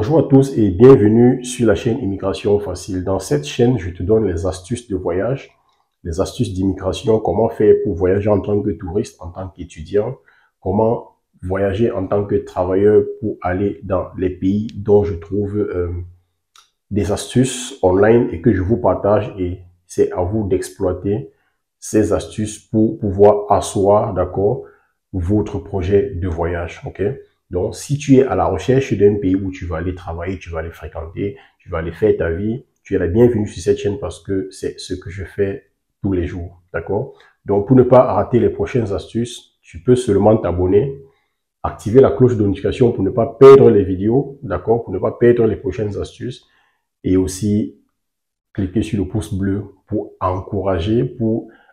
Bonjour à tous et bienvenue sur la chaîne Immigration Facile. Dans cette chaîne, je te donne les astuces de voyage, les astuces d'immigration, comment faire pour voyager en tant que touriste, en tant qu'étudiant, comment voyager en tant que travailleur pour aller dans les pays dont je trouve des astuces online et que je vous partage, et c'est à vous d'exploiter ces astuces pour pouvoir asseoir, d'accord, votre projet de voyage, ok? Donc, si tu es à la recherche d'un pays où tu vas aller travailler, tu vas aller fréquenter, tu vas aller faire ta vie, tu es la bienvenue sur cette chaîne parce que c'est ce que je fais tous les jours, d'accord? Donc, pour ne pas rater les prochaines astuces, tu peux seulement t'abonner, activer la cloche de notification pour ne pas perdre les vidéos, d'accord? Pour ne pas perdre les prochaines astuces, et aussi cliquer sur le pouce bleu pour encourager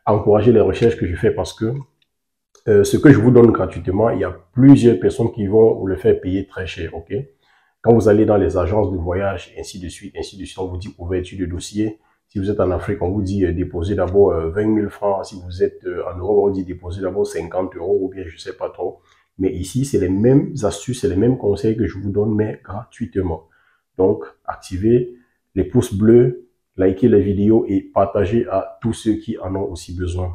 les recherches que je fais, parce que ce que je vous donne gratuitement, il y a plusieurs personnes qui vont vous le faire payer très cher, ok? Quand vous allez dans les agences de voyage, ainsi de suite, on vous dit ouverture de dossier. Si vous êtes en Afrique, on vous dit déposez d'abord 20 000 francs. Si vous êtes en Europe, on vous dit déposez d'abord 50 € ou bien je sais pas trop. Mais ici, c'est les mêmes astuces, c'est les mêmes conseils que je vous donne, mais gratuitement. Donc, activez les pouces bleus, likez les vidéos et partagez à tous ceux qui en ont aussi besoin.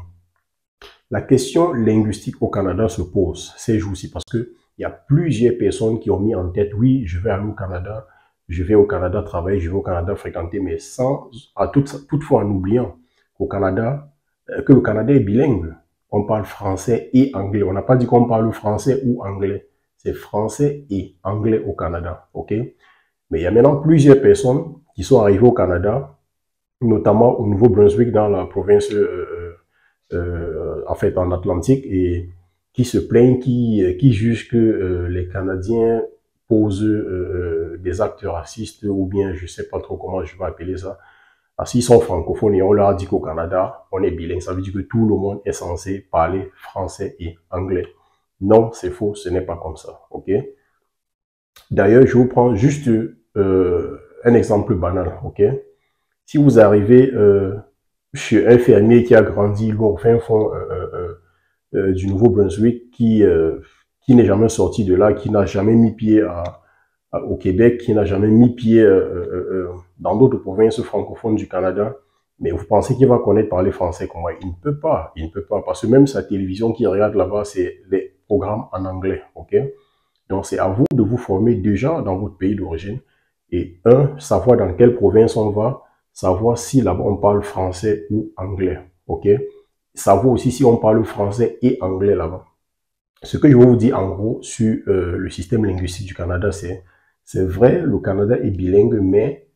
La question linguistique au Canada se pose ces jours-ci parce que il y a plusieurs personnes qui ont mis en tête, oui, je vais aller au Canada, je vais au Canada travailler, je vais au Canada fréquenter, mais toutefois en oubliant qu'au Canada, que le Canada est bilingue. On parle français et anglais. On n'a pas dit qu'on parle français ou anglais. C'est français et anglais au Canada, ok? Mais il y a maintenant plusieurs personnes qui sont arrivées au Canada, notamment au Nouveau-Brunswick, dans la province en fait en Atlantique, et qui se plaignent, qui jugent que les Canadiens posent des actes racistes, ou bien je sais pas trop comment je vais appeler ça. Parce qu'ils sont francophones et on leur a dit qu'au Canada, on est bilingue. Ça veut dire que tout le monde est censé parler français et anglais. Non, c'est faux, ce n'est pas comme ça, ok? D'ailleurs, je vous prends juste un exemple banal, ok? Si vous arrivez chez un fermier qui a grandi au fin fond du Nouveau-Brunswick, qui n'est jamais sorti de là, qui n'a jamais mis pied au Québec, qui n'a jamais mis pied dans d'autres provinces francophones du Canada, mais vous pensez qu'il va connaître parler français comme moi? Il ne peut pas, parce que même sa télévision qu'il regarde là-bas, c'est les programmes en anglais, ok? Donc c'est à vous de vous former déjà dans votre pays d'origine, et savoir dans quelle province on va, savoir si là-bas on parle français ou anglais, ok? Savoir aussi si on parle français et anglais là-bas. Ce que je vais vous dire en gros sur le système linguistique du Canada, c'est vrai, le Canada est bilingue, mais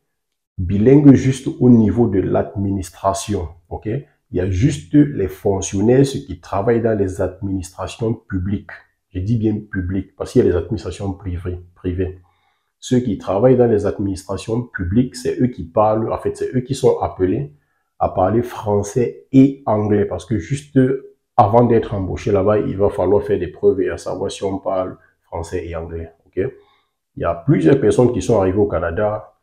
bilingue juste au niveau de l'administration, ok? Il y a juste les fonctionnaires, ceux qui travaillent dans les administrations publiques. Je dis bien publiques, parce qu'il y a les administrations privées. Ceux qui travaillent dans les administrations publiques, c'est eux qui parlent, en fait, c'est eux qui sont appelés à parler français et anglais, parce que juste avant d'être embauché là-bas, il va falloir faire des preuves et à savoir si on parle français et anglais, ok? Il y a plusieurs personnes qui sont arrivées au Canada,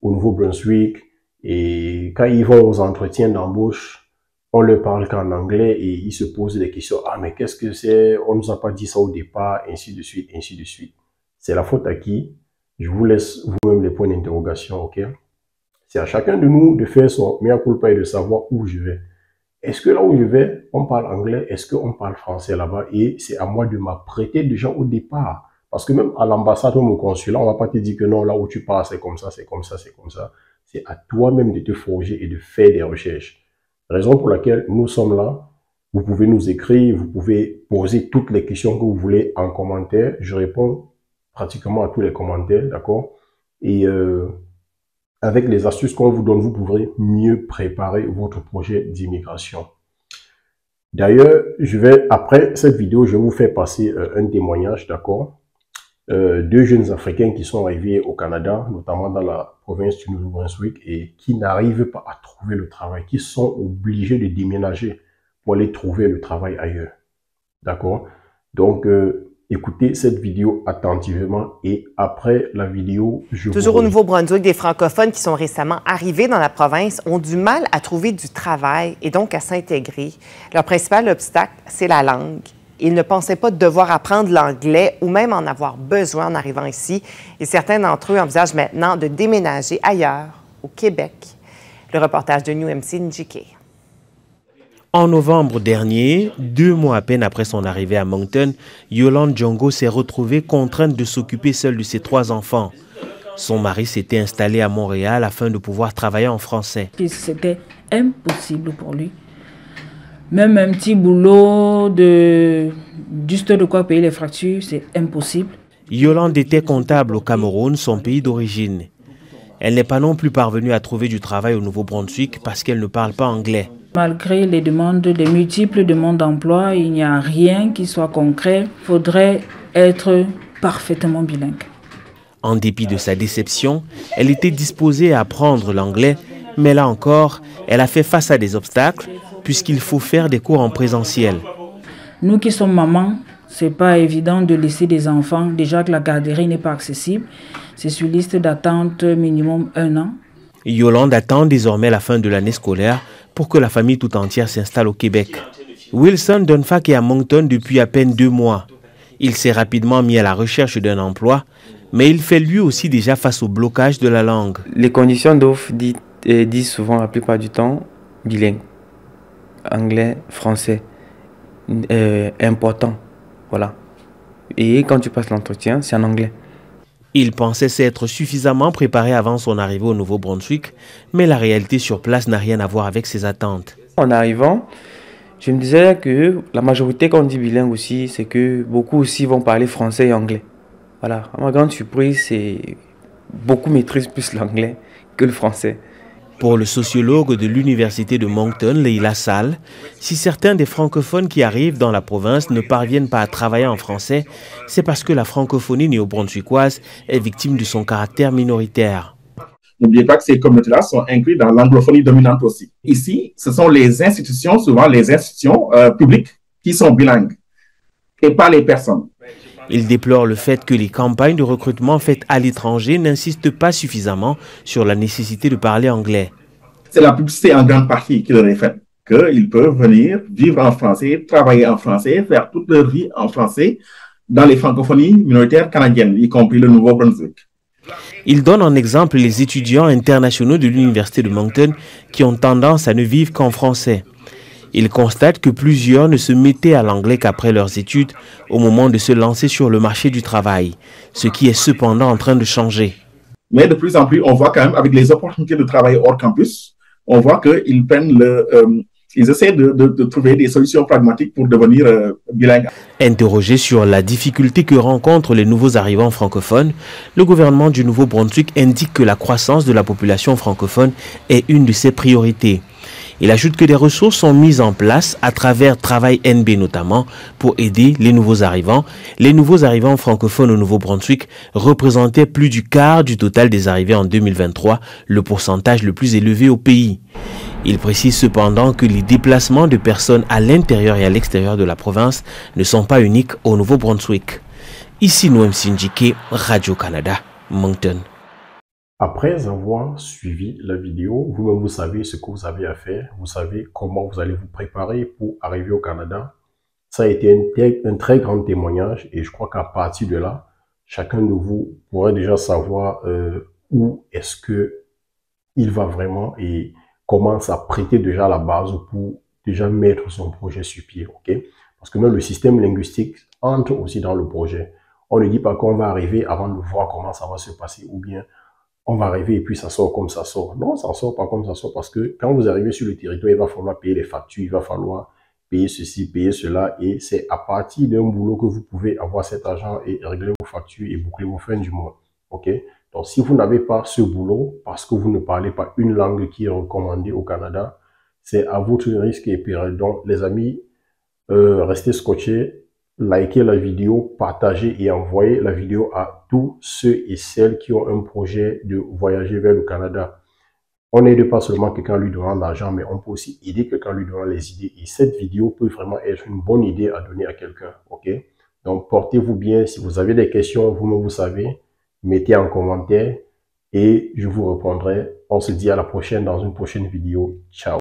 au Nouveau-Brunswick, et quand ils vont aux entretiens d'embauche, on leur parle qu'en anglais et ils se posent des questions. Ah, mais qu'est-ce que c'est? On nous a pas dit ça au départ, ainsi de suite, ainsi de suite. C'est la faute à qui? Je vous laisse vous-même les points d'interrogation, ok? C'est à chacun de nous de faire son mea culpa et de savoir où je vais. Est-ce que là où je vais, on parle anglais? Est-ce qu'on parle français là-bas? Et c'est à moi de m'apprêter déjà au départ. Parce que même à l'ambassade ou au consulat, on va pas te dire que non, là où tu pars, c'est comme ça, c'est comme ça, c'est comme ça. C'est à toi-même de te forger et de faire des recherches. Raison pour laquelle nous sommes là. Vous pouvez nous écrire, vous pouvez poser toutes les questions que vous voulez en commentaire. Je réponds pratiquement à tous les commentaires, d'accord? Et avec les astuces qu'on vous donne, vous pourrez mieux préparer votre projet d'immigration. D'ailleurs, après cette vidéo, je vais vous faire passer un témoignage, d'accord? Deux jeunes Africains qui sont arrivés au Canada, notamment dans la province du Nouveau-Brunswick, et qui n'arrivent pas à trouver le travail, qui sont obligés de déménager pour aller trouver le travail ailleurs. D'accord? Donc, écoutez cette vidéo attentivement et après la vidéo, Toujours au Nouveau-Brunswick, des francophones qui sont récemment arrivés dans la province ont du mal à trouver du travail et donc à s'intégrer. Leur principal obstacle, c'est la langue. Ils ne pensaient pas devoir apprendre l'anglais ou même en avoir besoin en arrivant ici. Et certains d'entre eux envisagent maintenant de déménager ailleurs, au Québec. Le reportage de New MC Njike. En novembre dernier, 2 mois à peine après son arrivée à Moncton, Yolande Djongo s'est retrouvée contrainte de s'occuper seule de ses 3 enfants. Son mari s'était installé à Montréal afin de pouvoir travailler en français. C'était impossible pour lui. Même un petit boulot juste de quoi payer les factures, c'est impossible. Yolande était comptable au Cameroun, son pays d'origine. Elle n'est pas non plus parvenue à trouver du travail au Nouveau-Brunswick parce qu'elle ne parle pas anglais. Malgré les multiples demandes d'emploi, il n'y a rien qui soit concret. Il faudrait être parfaitement bilingue. En dépit de sa déception, elle était disposée à apprendre l'anglais, mais là encore, elle a fait face à des obstacles puisqu'il faut faire des cours en présentiel. Nous qui sommes mamans, c'est pas évident de laisser des enfants. Déjà que la garderie n'est pas accessible, c'est sur liste d'attente minimum 1 an. Yolande attend désormais la fin de l'année scolaire pour que la famille tout entière s'installe au Québec. Wilson Dunfak est à Moncton depuis à peine 2 mois. Il s'est rapidement mis à la recherche d'un emploi, mais il fait lui aussi déjà face au blocage de la langue. Les conditions d'offre disent souvent la plupart du temps bilingue. Anglais, français, important, voilà. Et quand tu passes l'entretien, c'est en anglais. Il pensait s'être suffisamment préparé avant son arrivée au Nouveau-Brunswick, mais la réalité sur place n'a rien à voir avec ses attentes. En arrivant, je me disais que la majorité, quand on dit bilingue aussi, c'est que beaucoup aussi vont parler français et anglais. Voilà, à ma grande surprise, c'est beaucoup maîtrisent plus l'anglais que le français. Pour le sociologue de l'université de Moncton, Leila Sall, si certains des francophones qui arrivent dans la province ne parviennent pas à travailler en français, c'est parce que la francophonie néo-brunswickoise est victime de son caractère minoritaire. N'oubliez pas que ces communautés-là sont incluses dans l'anglophonie dominante aussi. Ici, ce sont les institutions, souvent les institutions publiques, qui sont bilingues et pas les personnes. Il déplore le fait que les campagnes de recrutement faites à l'étranger n'insistent pas suffisamment sur la nécessité de parler anglais. C'est la publicité en grande partie qui leur est faite, qu'ils peuvent venir vivre en français, travailler en français, faire toute leur vie en français dans les francophonies minoritaires canadiennes, y compris le Nouveau-Brunswick. Il donne en exemple les étudiants internationaux de l'université de Moncton qui ont tendance à ne vivre qu'en français. Il constate que plusieurs ne se mettaient à l'anglais qu'après leurs études au moment de se lancer sur le marché du travail, ce qui est cependant en train de changer. Mais de plus en plus, on voit quand même avec les opportunités de travail hors campus, on voit qu'ils ils essaient de trouver des solutions pragmatiques pour devenir bilingues. Interrogé sur la difficulté que rencontrent les nouveaux arrivants francophones, le gouvernement du Nouveau-Brunswick indique que la croissance de la population francophone est une de ses priorités. Il ajoute que des ressources sont mises en place à travers Travail NB notamment pour aider les nouveaux arrivants. Les nouveaux arrivants francophones au Nouveau-Brunswick représentaient plus du quart du total des arrivées en 2023, le pourcentage le plus élevé au pays. Il précise cependant que les déplacements de personnes à l'intérieur et à l'extérieur de la province ne sont pas uniques au Nouveau-Brunswick. Ici New MC Njike, Radio-Canada, Moncton. Après avoir suivi la vidéo, vous-même vous savez ce que vous avez à faire, vous savez comment vous allez vous préparer pour arriver au Canada. Ça a été un très grand témoignage et je crois qu'à partir de là, chacun de vous pourrait déjà savoir où est-ce que il va vraiment et commence à prêter déjà la base pour déjà mettre son projet sur pied, ok? Parce que même le système linguistique entre aussi dans le projet. On ne dit pas qu'on va arriver avant de voir comment ça va se passer ou bien on va arriver et puis ça sort comme ça sort. Non, ça ne sort pas comme ça sort parce que quand vous arrivez sur le territoire, il va falloir payer les factures, il va falloir payer ceci, payer cela et c'est à partir d'un boulot que vous pouvez avoir cet argent et régler vos factures et boucler vos fins du mois. Ok? Donc, si vous n'avez pas ce boulot parce que vous ne parlez pas une langue qui est recommandée au Canada, c'est à votre risque et péril. Donc, les amis, restez scotchés. Likez la vidéo, partagez et envoyez la vidéo à tous ceux et celles qui ont un projet de voyager vers le Canada. On n'aide pas seulement quelqu'un lui donnant de l'argent, mais on peut aussi aider quelqu'un lui donnant les idées. Et cette vidéo peut vraiment être une bonne idée à donner à quelqu'un. Ok? Donc, portez-vous bien. Si vous avez des questions, vous-même vous savez, mettez en commentaire et je vous répondrai. On se dit à la prochaine dans une prochaine vidéo. Ciao.